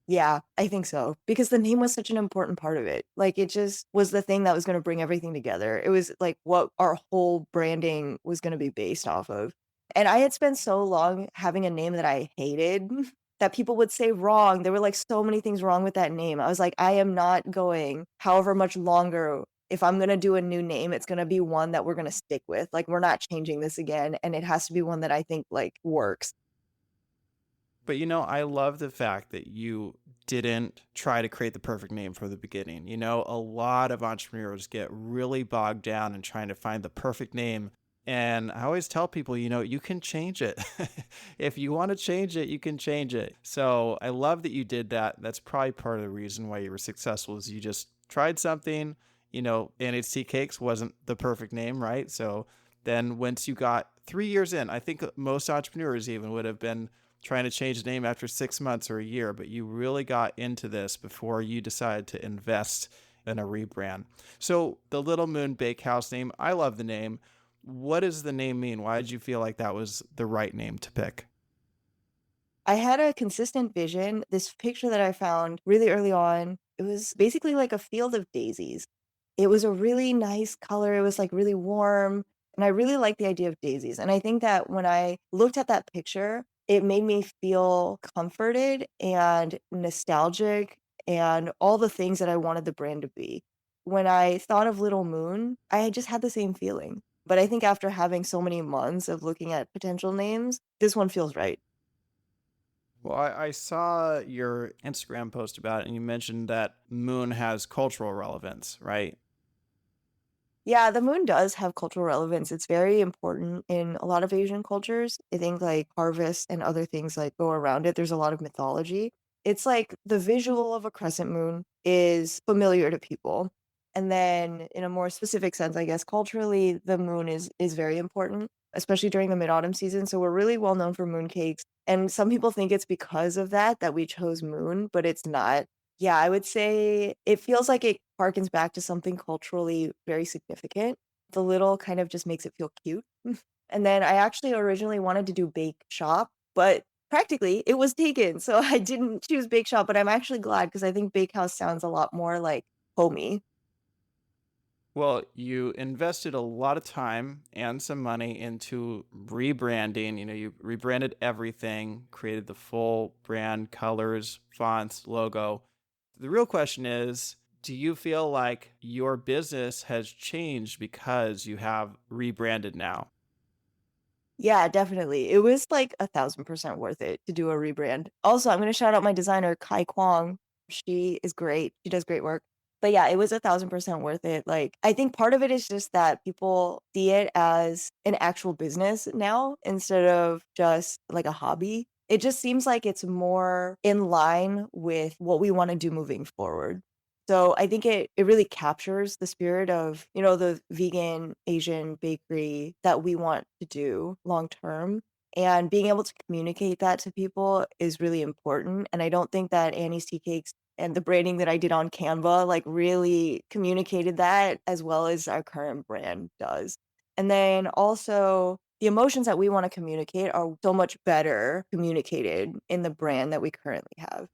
Yeah, I think so, because the name was such an important part of it. Like, it just was the thing that was gonna bring everything together. It was, like, what our whole branding was gonna be based off of. And I had spent so long having a name that I hated that people would say wrong. There were, like, so many things wrong with that name. I was like, "I am not going however much longer. If I'm gonna do a new name, it's gonna be one that we're gonna stick with. Like, we're not changing this again, and it has to be one that I think, like, works."
But I love the fact that you didn't try to create the perfect name from the beginning. A lot of entrepreneurs get really bogged down in trying to find the perfect name. And I always tell people, you can change it. If you want to change it, you can change it. So I love that you did that. That's probably part of the reason why you were successful is you just tried something, NHT Cakes wasn't the perfect name, right? So then once you got 3 years in, I think most entrepreneurs even would have been trying to change the name after 6 months or a year, but you really got into this before you decided to invest in a rebrand. So the Little Moon Bakehouse name, I love the name. What does the name mean? Why did you feel like that was the right name to pick?
I had a consistent vision. This picture that I found really early on, it was basically like a field of daisies. It was a really nice color. It was like really warm. And I really liked the idea of daisies. And I think that when I looked at that picture, it made me feel comforted and nostalgic and all the things that I wanted the brand to be. When I thought of Little Moon, I just had the same feeling. But I think after having so many months of looking at potential names, this one feels right.
Well, I saw your Instagram post about it, and you mentioned that Moon has cultural relevance, right?
Yeah, the moon does have cultural relevance. It's very important in a lot of Asian cultures. I think like harvest and other things like go around it. There's a lot of mythology. It's like the visual of a crescent moon is familiar to people. And then in a more specific sense, I guess culturally the moon is very important, especially during the mid-autumn season. So we're really well known for moon cakes. And some people think it's because of that that we chose moon, but it's not. Yeah, I would say it feels like it harkens back to something culturally very significant. The little kind of just makes it feel cute. And then I actually originally wanted to do bake shop, but practically it was taken, so I didn't choose bake shop, but I'm actually glad because I think bakehouse sounds a lot more like homey.
Well, you invested a lot of time and some money into rebranding. You rebranded everything, created the full brand, colors, fonts, logo. The real question is, do you feel like your business has changed because you have rebranded now?
Yeah, definitely. It was like 1,000% worth it to do a rebrand. Also, I'm gonna shout out my designer, Kai Kwong. She is great. She does great work. But yeah, it was 1,000% worth it. Like, I think part of it is just that people see it as an actual business now instead of just like a hobby. It just seems like it's more in line with what we wanna do moving forward. So I think it really captures the spirit of, the vegan Asian bakery that we want to do long term. And being able to communicate that to people is really important. And I don't think that Annie's Tea Cakes and the branding that I did on Canva, like, really communicated that as well as our current brand does. And then also, the emotions that we wanna communicate are so much better communicated in the brand that we currently have.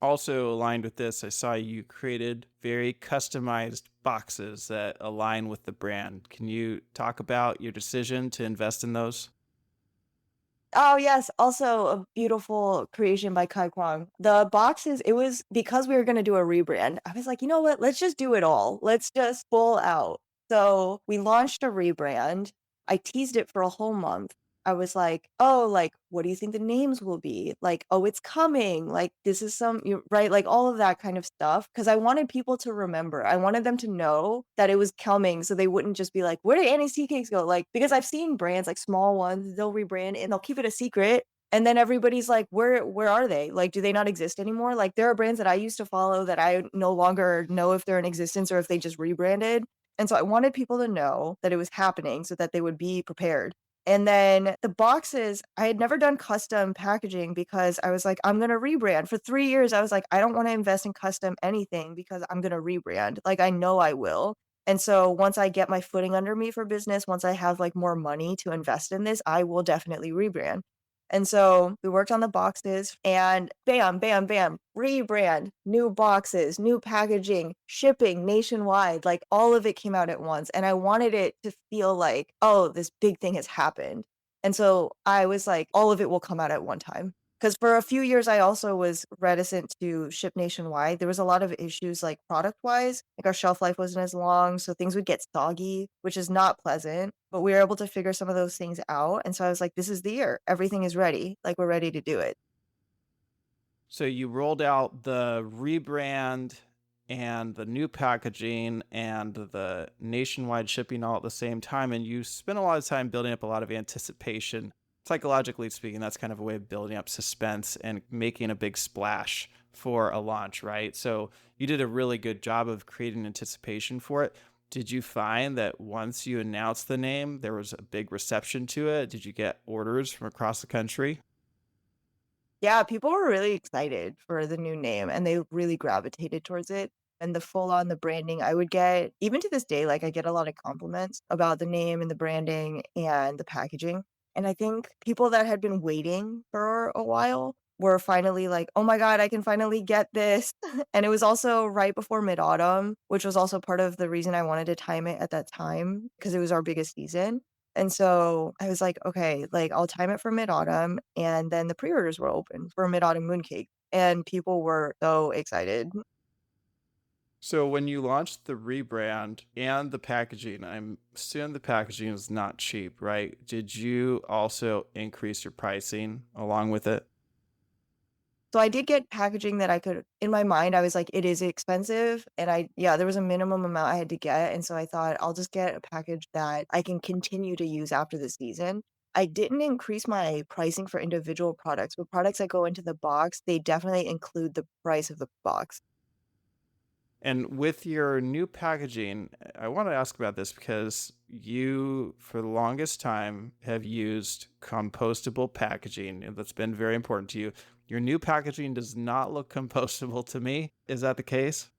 Also aligned with this, I saw you created very customized boxes that align with the brand. Can you talk about your decision to invest in those?
Oh, yes, also a beautiful creation by Kai Kwang. The boxes, it was because we were gonna do a rebrand, I was like, "You know what? Let's just do it all. Let's just full out." So, we launched a rebrand. I teased it for a whole month. I was like, "Oh, like, what do you think the names will be?" Like, "Oh, it's coming." Like, "This is some" you right? Like, all of that kind of stuff. Because I wanted people to remember. I wanted them to know that it was coming so they wouldn't just be like, "Where did Annie's Tea Cakes go?" Like, because I've seen brands, like small ones, they'll rebrand and they'll keep it a secret, and then everybody's like, "Where are they? Like, do they not exist anymore?" Like, there are brands that I used to follow that I no longer know if they're in existence or if they just rebranded, and so I wanted people to know that it was happening so that they would be prepared. And then the boxes, I had never done custom packaging because I was like, "I'm gonna rebrand." For 3 years, I was like, "I don't wanna invest in custom anything because I'm gonna rebrand." Like, I know I will. And so once I get my footing under me for business, once I have, like, more money to invest in this, I will definitely rebrand. And so we worked on the boxes and bam, bam, bam, rebrand, new boxes, new packaging, shipping nationwide, like, all of it came out at once, and I wanted it to feel like, "Oh, this big thing has happened." And so I was like, all of it will come out at one time. Because for a few years, I also was reticent to ship nationwide. There was a lot of issues, like, product-wise, like, our shelf life wasn't as long, so things would get soggy, which is not pleasant, but we were able to figure some of those things out, and so I was like, "This is the year. Everything is ready. Like, we're ready to do it."
So you rolled out the rebrand and the new packaging and the nationwide shipping all at the same time, and you spent a lot of time building up a lot of anticipation. Psychologically speaking, that's kind of a way of building up suspense and making a big splash for a launch, right? So you did a really good job of creating anticipation for it. Did you find that once you announced the name, there was a big reception to it? Did you get orders from across the country?
Yeah, people were really excited for the new name, and they really gravitated towards it, and the full on the branding, I would get even to this day, like, I get a lot of compliments about the name and the branding and the packaging, and I think people that had been waiting for a while were finally like, "Oh my god, I can finally get this," and it was also right before Mid-Autumn, which was also part of the reason I wanted to time it at that time because it was our biggest season. And so I was like, "Okay, like, I'll time it for Mid-Autumn," and then the pre-orders were open for Mid-Autumn Mooncake, and people were so excited.
So when you launched the rebrand and the packaging, I'm assuming the packaging is not cheap, right? Did you also increase your pricing along with it?
So I did get packaging that I could in my mind, I was like, "It is expensive," and yeah, there was a minimum amount I had to get, and so I thought, "I'll just get a package that I can continue to use after the season." I didn't increase my pricing for individual products, but products that go into the box, they definitely include the price of the box.
And with your new packaging, I want to ask about this because you, for the longest time, have used compostable packaging, and that's been very important to you. Your new packaging does not look compostable to me. Is that the case?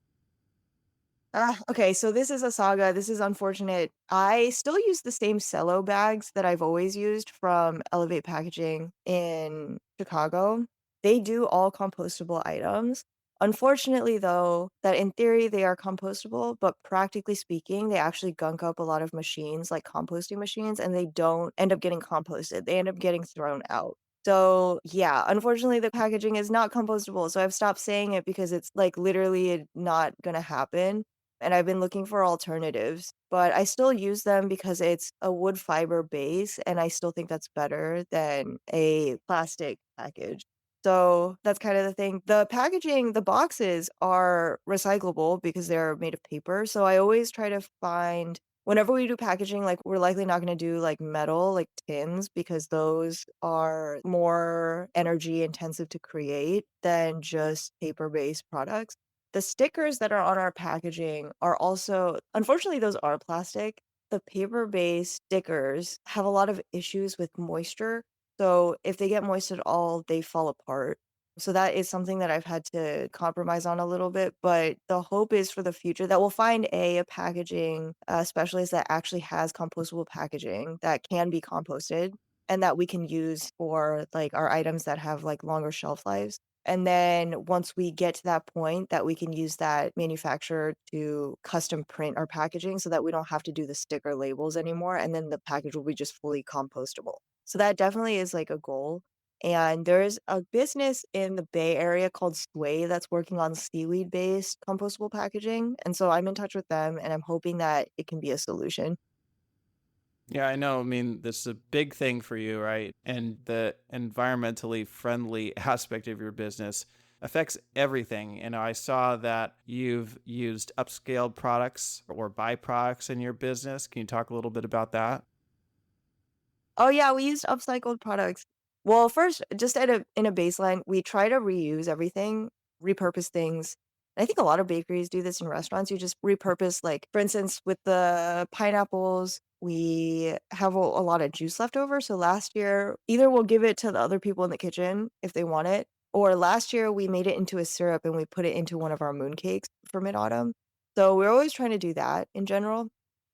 Okay, so this is a saga, this is unfortunate. I still use the same cello bags that I've always used from Elevate Packaging in Chicago. They do all compostable items. Unfortunately, though, that in theory they are compostable, but practically speaking, they actually gunk up a lot of machines, like composting machines, and they don't end up getting composted. They end up getting thrown out. So, yeah, unfortunately, the packaging is not compostable, so I've stopped saying it because it's, like, literally not gonna happen and I've been looking for alternatives, but I still use them because it's a wood fiber base, and I still think that's better than a plastic package. So that's kind of the thing. The packaging, the boxes are recyclable because they're made of paper. So I always try to find whenever we do packaging, like we're likely not going to do like metal, like tins, because those are more energy intensive to create than just paper based products. The stickers that are on our packaging are also, unfortunately, those are plastic. The paper based stickers have a lot of issues with moisture, so if they get moist at all, they fall apart. So that is something that I've had to compromise on a little bit, but the hope is for the future that we'll find a packaging, specialist that actually has compostable packaging that can be composted and that we can use for, like, our items that have, like, longer shelf lives. And then once we get to that point that we can use that manufacturer to custom print our packaging so that we don't have to do the sticker labels anymore, and then the package will be just fully compostable. So that definitely is like a goal. And there's a business in the Bay Area called Sway that's working on seaweed-based compostable packaging. And so I'm in touch with them and I'm hoping that it can be a solution.
Yeah, I know. I mean, this is a big thing for you, right? And the environmentally friendly aspect of your business affects everything. And I saw that you've used upscaled products or byproducts in your business. Can you talk a little bit about that?
Oh, yeah, we used upcycled products. Well, first, just at a in a baseline, we try to reuse everything, repurpose things. I think a lot of bakeries do this in restaurants. You just repurpose, like, for instance, with the pineapples, we have a lot of juice left over. So last year, either we'll give it to the other people in the kitchen if they want it, or last year we made it into a syrup and we put it into one of our moon cakes for mid-autumn. So we're always trying to do that in general.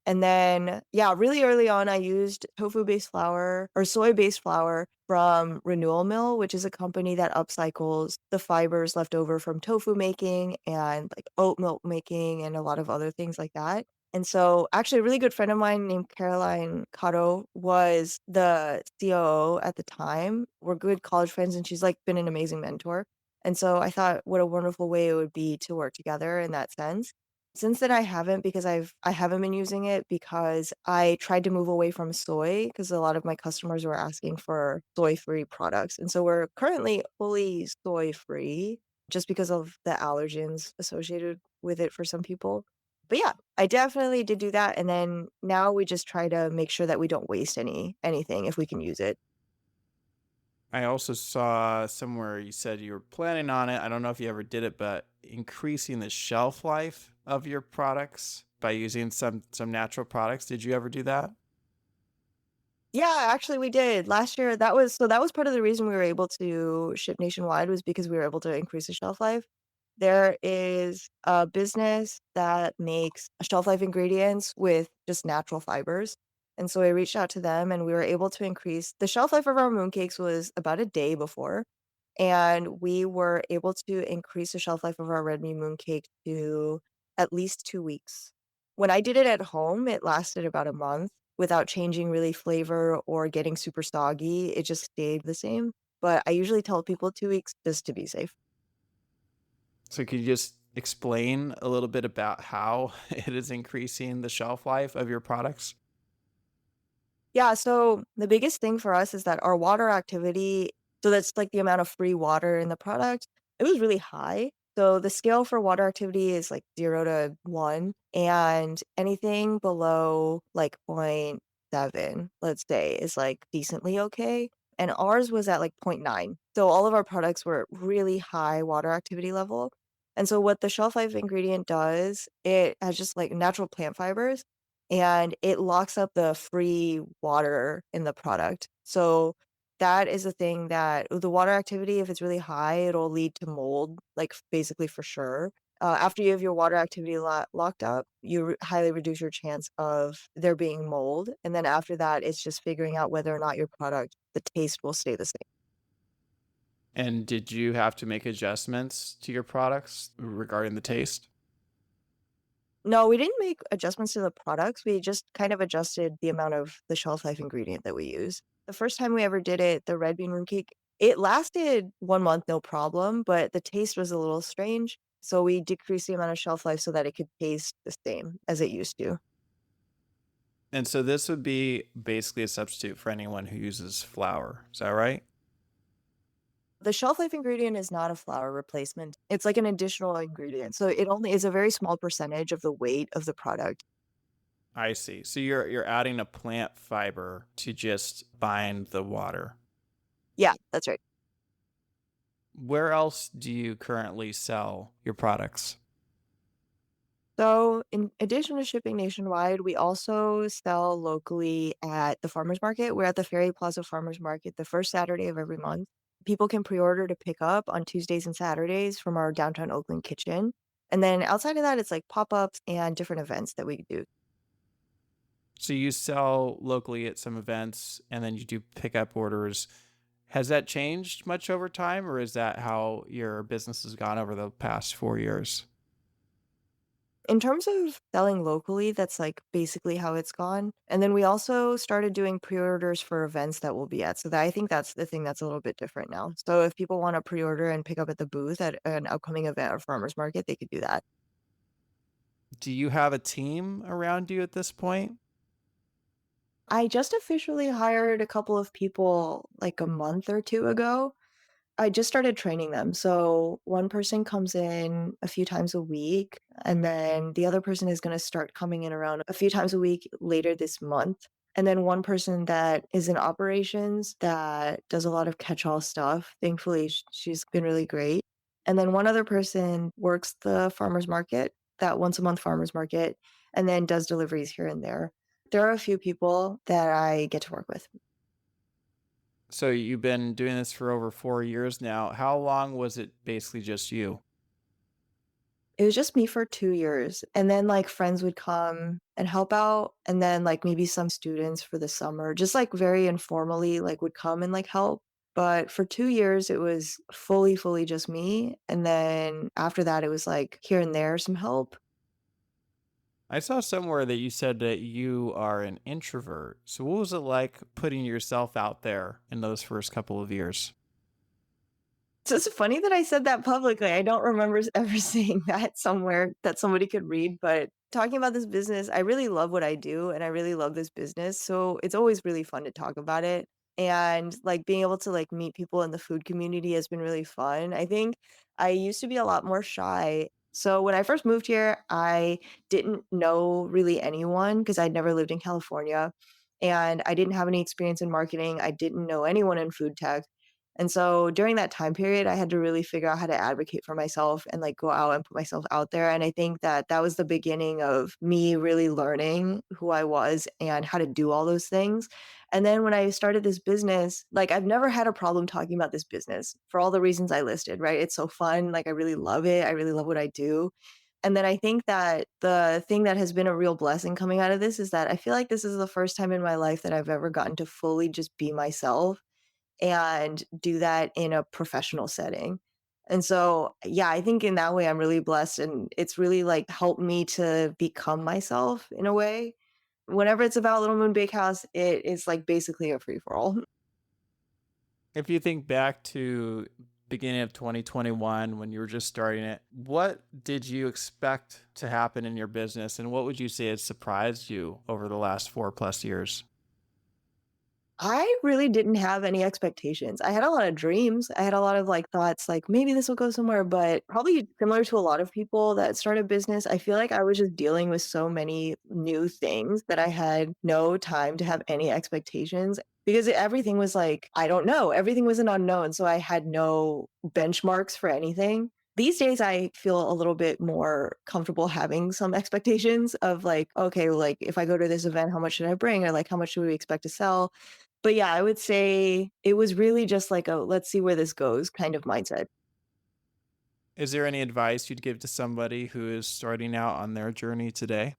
And then, yeah, really early on, I used tofu-based flour or soy-based flour from Renewal Mill, which is a company that upcycles the fibers left over from tofu making and like oat milk making and a lot of other things like that. And so, actually, a really good friend of mine named Caroline Cotto was the COO at the time. We're good college friends, and she's like been an amazing mentor. And so, I thought what a wonderful way it would be to work together in that sense. Since then, I haven't because I haven't been using it because I tried to move away from soy because a lot of my customers were asking for soy-free products, and so we're currently fully soy-free just because of the allergens associated with it for some people. But yeah, I definitely did do that, and then now we just try to make sure that we don't waste anything if we can use it.
I also saw somewhere you said you were planning on it. I don't know if you ever did it, but increasing the shelf life of your products by using some natural products. Did you ever do that?
Yeah, actually we did. Last year, that was part of the reason we were able to ship nationwide was because we were able to increase the shelf life. There is a business that makes shelf life ingredients with just natural fibers, and so I reached out to them, and we were able to increase the shelf life of our mooncakes was about a day before, and we were able to increase the shelf life of our red bean mooncake to at least 2 weeks. When I did it at home, it lasted about a month without changing really flavor or getting super soggy, it just stayed the same, but I usually tell people 2 weeks just to be safe.
So could you just explain a little bit about how it is increasing the shelf life of your products?
Yeah, so the biggest thing for us is that our water activity so that's like the amount of free water in the product, it was really high. So the scale for water activity is like 0 to 1, and anything below like point 0.7, let's say, is like decently okay, and ours was at like point 0.9. So all of our products were really high water activity level. And so what the shelf life ingredient does, it has just like natural plant fibers and it locks up the free water in the product. So that is a thing that the water activity, if it's really high, it'll lead to mold, like basically for sure. After you have your water activity locked up, you highly reduce your chance of there being mold. And then after that, it's just figuring out whether or not your product, the taste will stay the same.
And did you have to make adjustments to your products regarding the taste?
No, we didn't make adjustments to the products, we just kind of adjusted the amount of the shelf life ingredient that we use. The first time we ever did it, the red bean root cake, it lasted 1 month, no problem, but the taste was a little strange, so we decreased the amount of shelf life so that it could taste the same as it used to.
And so this would be basically a substitute for anyone who uses flour. Is that right?
The shelf life ingredient is not a flour replacement. It's like an additional ingredient. So it only is a very small percentage of the weight of the product.
I see. So you're adding a plant fiber to just bind the water.
Yeah, that's right.
Where else do you currently sell your products?
So, in addition to shipping nationwide, we also sell locally at the farmers market. We're at the Ferry Plaza Farmers Market the first Saturday of every month. People can pre-order to pick up on Tuesdays and Saturdays from our downtown Oakland kitchen. And then outside of that, it's like pop-ups and different events that we do.
So you sell locally at some events and then you do pickup orders. Has that changed much over time, or is that how your business has gone over the past 4 years?
In terms of selling locally, that's like basically how it's gone. And then we also started doing pre-orders for events that we'll be at. So that I think that's the thing that's a little bit different now. So if people want to pre-order and pick up at the booth at an upcoming event or farmers market, they could do that.
Do you have a team around you at this point?
I just officially hired a couple of people like a month or two ago. I just started training them. So one person comes in a few times a week, and then the other person is going to start coming in around a few times a week later this month. And then one person that is in operations that does a lot of catch all stuff. Thankfully, she's been really great. And then one other person works the farmer's market, that once a month farmer's market, and then does deliveries here and there. There are a few people that I get to work with.
So you've been doing this for over 4 years now. How long was it basically just you?
It was just me for 2 years, and then, like, friends would come and help out, and then, like, maybe some students for the summer, just, like, very informally, like, would come and, like, help. But for 2 years, it was fully just me, and then after that, it was, like, here and there some help.
I saw somewhere that you said that you are an introvert. So what was it like putting yourself out there in those first couple of years?
So it's funny that I said that publicly. I don't remember ever saying that somewhere that somebody could read, but talking about this business, I really love what I do and I really love this business. So it's always really fun to talk about it. And like being able to like meet people in the food community has been really fun. I think I used to be a lot more shy. So when I first moved here, I didn't know really anyone because I'd never lived in California and I didn't have any experience in marketing. I didn't know anyone in food tech. And so during that time period, I had to really figure out how to advocate for myself and like go out and put myself out there. And I think that that was the beginning of me really learning who I was and how to do all those things. And then when I started this business, like I've never had a problem talking about this business for all the reasons I listed, right? It's so fun. Like I really love it. I really love what I do. And then I think that the thing that has been a real blessing coming out of this is that I feel like this is the first time in my life that I've ever gotten to fully just be myself and do that in a professional setting. And so, yeah, I think in that way I'm really blessed and it's really like helped me to become myself in a way. Whenever it's about Little Moon Bakehouse, it is like basically a free for all.
If you think back to beginning of 2021 when you were just starting it, what did you expect to happen in your business and what would you say has surprised you over the last 4 plus years?
I really didn't have any expectations. I had a lot of dreams. I had a lot of like thoughts like maybe this will go somewhere, but probably similar to a lot of people that start a business, I feel like I was just dealing with so many new things that I had no time to have any expectations because everything was like, I don't know. Everything was an unknown. So I had no benchmarks for anything. These days, I feel a little bit more comfortable having some expectations of like, okay, like if I go to this event, how much should I bring? Or like, how much should we expect to sell? But yeah, I would say it was really just like a let's see where this goes kind of mindset.
Is there any advice you'd give to somebody who is starting out on their journey today?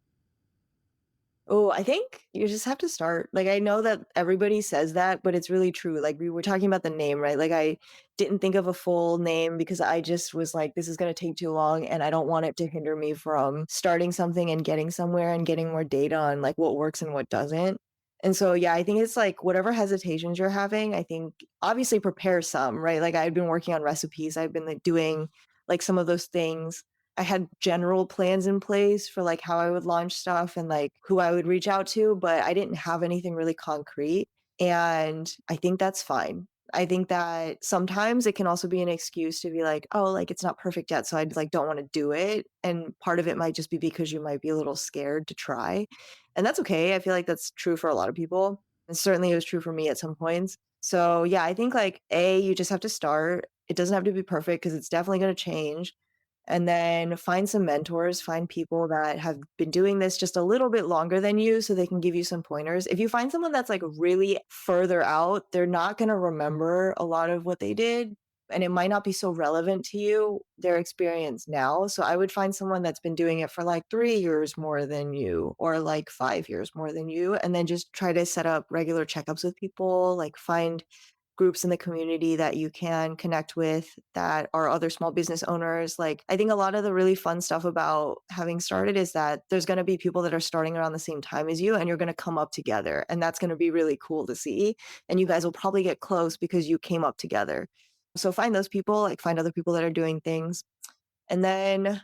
Oh, I think you just have to start. Like, I know that everybody says that, but it's really true. Like, we were talking about the name, right? Like, I didn't think of a full name because I just was like, this is going to take too long. And I don't want it to hinder me from starting something and getting somewhere and getting more data on like what works and what doesn't. And so, yeah, I think it's like whatever hesitations you're having, I think obviously prepare some, right? Like, I've been working on recipes, I've been like doing like some of those things. I had general plans in place for like how I would launch stuff and like who I would reach out to, but I didn't have anything really concrete. And I think that's fine. I think that sometimes it can also be an excuse to be like, "Oh, like, it's not perfect yet, so I, like, don't wanna do it," and part of it might just be because you might be a little scared to try, and that's okay. I feel like that's true for a lot of people, and certainly it was true for me at some points. So, yeah, I think, like, A, you just have to start. It doesn't have to be perfect because it's definitely gonna change, and then find some mentors, find people that have been doing this just a little bit longer than you so they can give you some pointers. If you find someone that's like really further out, they're not going to remember a lot of what they did and it might not be so relevant to you, their experience now. So I would find someone that's been doing it for like 3 years more than you or like 5 years more than you and then just try to set up regular checkups with people, like find groups in the community that you can connect with that are other small business owners. Like, I think a lot of the really fun stuff about having started is that there's going to be people that are starting around the same time as you, and you're going to come up together. And that's going to be really cool to see. And you guys will probably get close because you came up together. So find those people, like, find other people that are doing things. And then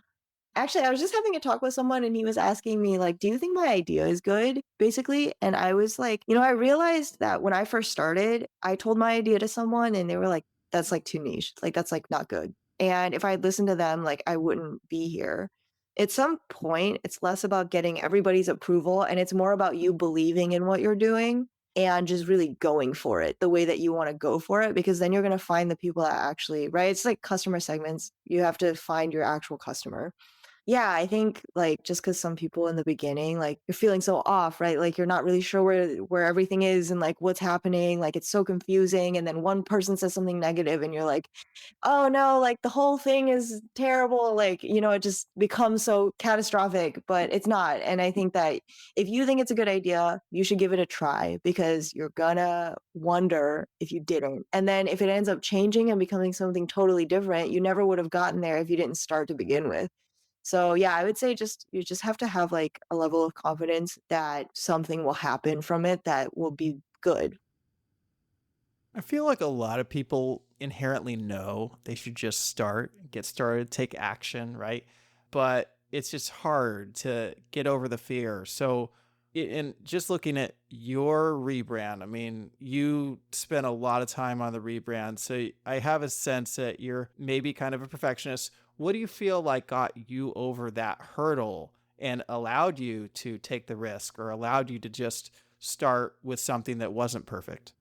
actually, I was just having a talk with someone and he was asking me like, "Do you think my idea is good?" basically, and I was like, I realized that when I first started, I told my idea to someone and they were like, "That's like too niche. Like that's like not good." And if I had listened to them, like I wouldn't be here. At some point, it's less about getting everybody's approval and it's more about you believing in what you're doing and just really going for it the way that you want to go for it because then you're going to find the people that actually, right? It's like customer segments. You have to find your actual customer. Yeah, I think, like, just because some people in the beginning, like, you're feeling so off, right? Like, you're not really sure where everything is and, like, what's happening, like, it's so confusing, and then one person says something negative and you're like, "Oh, no, like, the whole thing is terrible," like, it just becomes so catastrophic, but it's not, and I think that if you think it's a good idea, you should give it a try because you're gonna wonder if you didn't, and then if it ends up changing and becoming something totally different, you never would have gotten there if you didn't start to begin with. So, yeah, I would say just you just have to have, like, a level of confidence that something will happen from it that will be good.
I feel like a lot of people inherently know they should just start, get started, take action, right? But it's just hard to get over the fear. So, and just looking at your rebrand, I mean, you spent a lot of time on the rebrand. So I have a sense that you're maybe kind of a perfectionist. What do you feel like got you over that hurdle and allowed you to take the risk or allowed you to just start with something that wasn't perfect?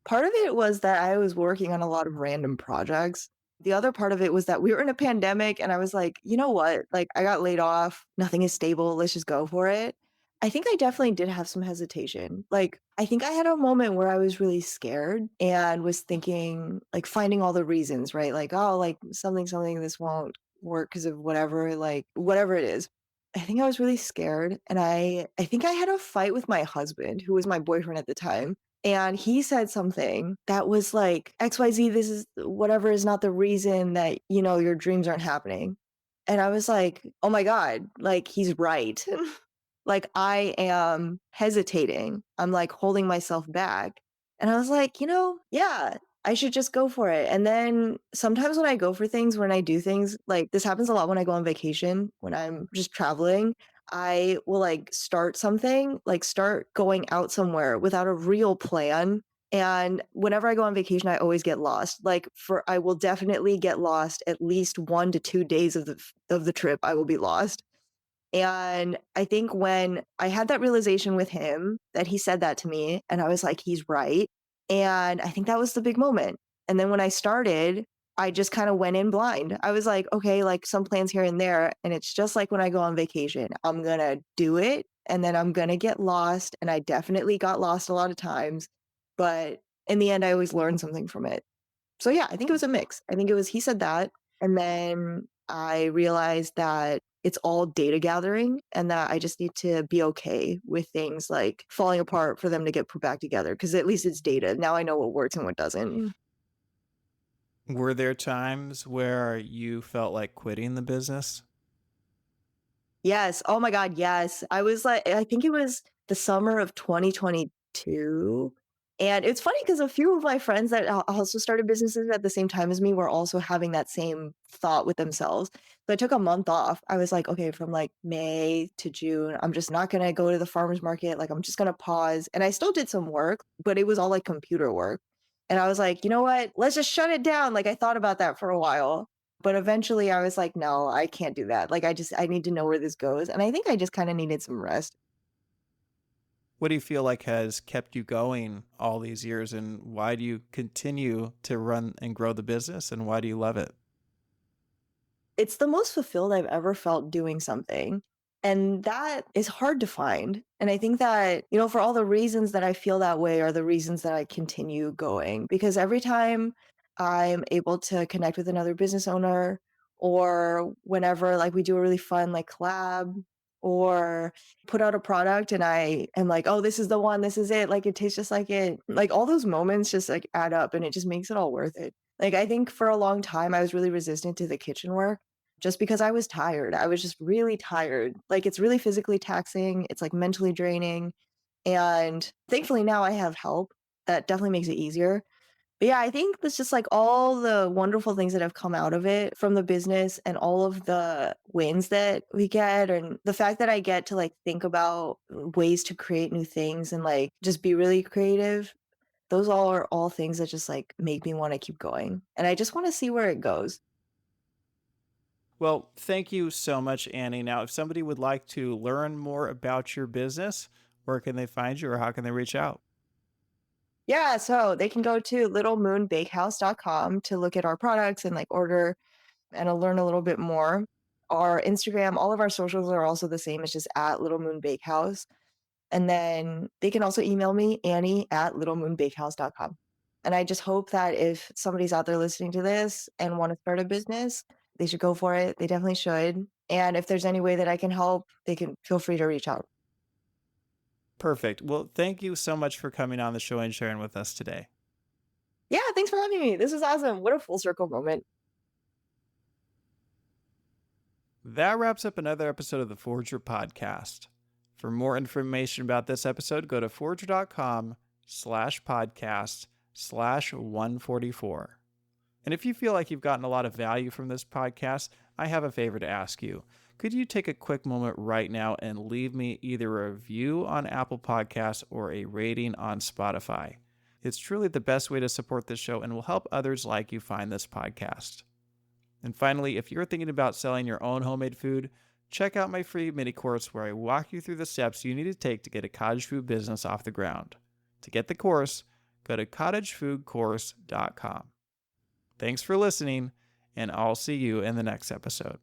Part of it was that I was working on a lot of random projects. The other part of it was that we were in a pandemic and I was like, "You know what? Like, I got laid off. Nothing is stable. Let's just go for it." I think I definitely did have some hesitation. Like, I think I had a moment where I was really scared and was thinking, like, finding all the reasons, right? Like, "Oh, like, something, this won't work because of whatever, like, whatever it is." I think I was really scared, and I think I had a fight with my husband, who was my boyfriend at the time, and he said something that was like, "XYZ, this is whatever is not the reason that, your dreams aren't happening." And I was like, "Oh my god, like, he's right." Like, I am hesitating. I'm, like, holding myself back. And I was like, yeah, I should just go for it." And then sometimes when I go for things, when I do things, like, this happens a lot when I go on vacation, when I'm just traveling, I will, like, start something, like, start going out somewhere without a real plan. And whenever I go on vacation, I always get lost. Like, I will definitely get lost at least 1 to 2 days of the trip, I will be lost. And I think when I had that realization with him that he said that to me, and I was like, "He's right." And I think that was the big moment. And then when I started, I just kind of went in blind. I was like, "Okay, like some plans here and there." And it's just like when I go on vacation, I'm going to do it and then I'm going to get lost. And I definitely got lost a lot of times. But in the end, I always learned something from it. So yeah, I think it was a mix. I think it was he said that, and then I realized that it's all data gathering and that I just need to be okay with things like falling apart for them to get put back together because at least it's data. Now I know what works and what doesn't.
Were there times where you felt like quitting the business?
Yes. Oh my god, yes. I was like I think it was the summer of 2022, and it's funny because a few of my friends that also started businesses at the same time as me were also having that same thought with themselves. So I took a month off. I was like, "Okay, from, like, May to June, I'm just not gonna go to the farmer's market, like, I'm just gonna pause," and I still did some work, but it was all, like, computer work. And I was like, you know what? Let's just shut it down. Like I thought about that for a while. But eventually I was like, no, I can't do that. Like I need to know where this goes. And I think I just kind of needed some rest.
What do you feel like has kept you going all these years, and why do you continue to run and grow the business, and why do you love it?
It's the most fulfilled I've ever felt doing something. And that is hard to find. And I think that, for all the reasons that I feel that way are the reasons that I continue going. Because every time I'm able to connect with another business owner, or whenever like we do a really fun like collab or put out a product and I am like, oh, this is the one, this is it. Like it tastes just like it. Like all those moments just like add up and it just makes it all worth it. Like I think for a long time I was really resistant to the kitchen work just because I was tired. I was just really tired. Like it's really physically taxing, it's like mentally draining. And thankfully now I have help. That definitely makes it easier. But yeah, I think that's just like all the wonderful things that have come out of it from the business and all of the wins that we get and the fact that I get to like think about ways to create new things and like just be really creative. Those all are all things that just like make me want to keep going. And I just want to see where it goes.
Well, thank you so much, Annie. Now, if somebody would like to learn more about your business, where can they find you or how can they reach out?
Yeah, so they can go to littlemoonbakehouse.com to look at our products and like order and learn a little bit more. Our Instagram, all of our socials are also the same. It's just at Little Moon Bakehouse. And then they can also email me, Annie at littlemoonbakehouse.com. And I just hope that if somebody's out there listening to this and want to start a business, they should go for it. They definitely should. And if there's any way that I can help, they can feel free to reach out.
Perfect. Well, thank you so much for coming on the show and sharing with us today.
Yeah, thanks for having me. This was awesome. What a full circle moment.
That wraps up another episode of the Forger podcast. For more information about this episode, go to forger.com/podcast/144. And if you feel like you've gotten a lot of value from this podcast, I have a favor to ask you. Could you take a quick moment right now and leave me either a review on Apple Podcasts or a rating on Spotify? It's truly the best way to support this show and will help others like you find this podcast. And finally, if you're thinking about selling your own homemade food, check out my free mini course where I walk you through the steps you need to take to get a cottage food business off the ground. To get the course, go to cottagefoodcourse.com. Thanks for listening, and I'll see you in the next episode.